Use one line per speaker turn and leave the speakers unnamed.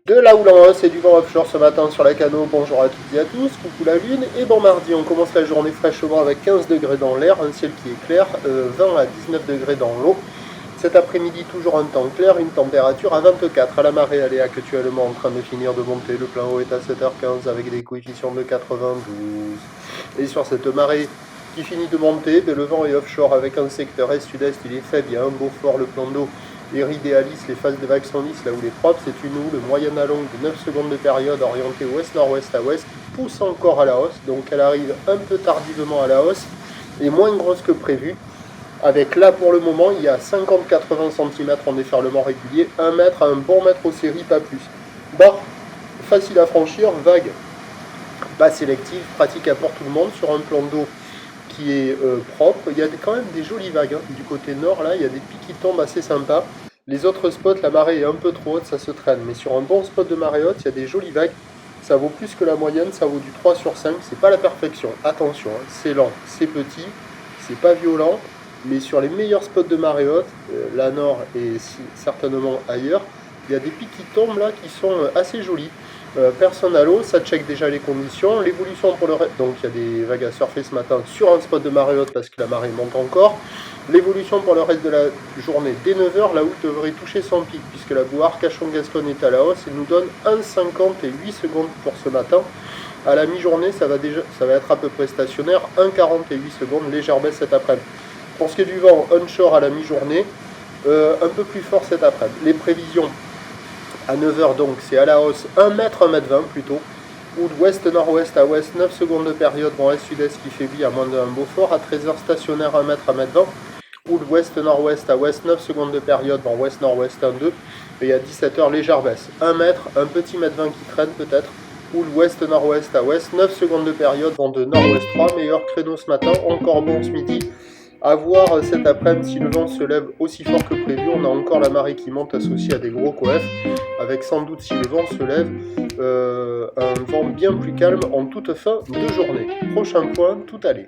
De là où l'on c'est du vent offshore ce matin sur la Cano. Bonjour à toutes et à tous, coucou la lune. Et bon mardi, on commence la journée fraîchement avec 15 degrés dans l'air, un ciel qui est clair, 20 à 19 degrés dans l'eau. Cet après-midi, toujours un temps clair, une température à 24. À la marée, elle est actuellement en train de finir de monter. Le plein eau est à 7h15 avec des coefficients de 92. Et sur cette marée qui finit de monter, le vent est offshore avec un secteur est-sud-est, il est faible, il y a un beau fort, le plan d'eau est idéaliste, les phases de vagues sont lisses, là où les propres, c'est une houle moyenne à longue de 9 secondes de période orientée ouest-nord-ouest à ouest, qui pousse encore à la hausse, donc elle arrive un peu tardivement à la hausse, et moins grosse que prévu. Avec là pour le moment, il y a 50-80 cm en déferlement régulier, 1 mètre à un bon mètre aux séries, pas plus. Bord facile à franchir, vague pas sélective, pratique pour tout le monde sur un plan d'eau qui est propre. Il y a quand même des jolies vagues, hein. Du côté nord, là, il y a des pics qui tombent assez sympas. Les autres spots, la marée est un peu trop haute, ça se traîne. Mais sur un bon spot de marée haute, il y a des jolies vagues. Ça vaut plus que la moyenne, ça vaut du 3 sur 5. C'est pas la perfection, attention, hein. C'est lent, c'est petit, c'est pas violent. Mais sur les meilleurs spots de marée haute, la nord et certainement ailleurs, il y a des pics qui tombent là qui sont assez jolis. Personne à l'eau, ça check déjà les conditions. L'évolution pour le reste, donc il y a des vagues à surfer ce matin sur un spot de marée haute parce que la marée monte encore. L'évolution pour le reste de la journée, dès 9h, la houle devrait toucher son pic puisque la boue Arcachon-Gascogne est à la hausse et nous donne 1,50 et 8 secondes pour ce matin. À la mi-journée, ça va être à peu près stationnaire, 1,40 et 8 secondes, légère baisse cet après-midi. Pour ce qui est du vent onshore à la mi-journée, un peu plus fort cet après-midi. Les prévisions à 9h donc, c'est à la hausse 1 mètre, 1m20 plutôt. Ou de ouest-nord-ouest à ouest, 9 secondes de période, vent est-sud-est qui faiblit à moins d'un beau fort. À 13h stationnaire 1 mètre, 1m20. Ou de ouest-nord-ouest à ouest, 9 secondes de période, vent ouest-nord-ouest 1-2. Et à 17h, légère baisse. 1 mètre, un petit mètre 20 qui traîne peut-être. Ou de ouest-nord-ouest à ouest, 9 secondes de période, vent de nord-ouest 3. Meilleur créneau ce matin, encore bon ce midi. À voir cet après-midi si le vent se lève aussi fort que prévu. On a encore la marée qui monte associée à des gros coefs, avec sans doute si le vent se lève, un vent bien plus calme en toute fin de journée. Prochain point, tout aller.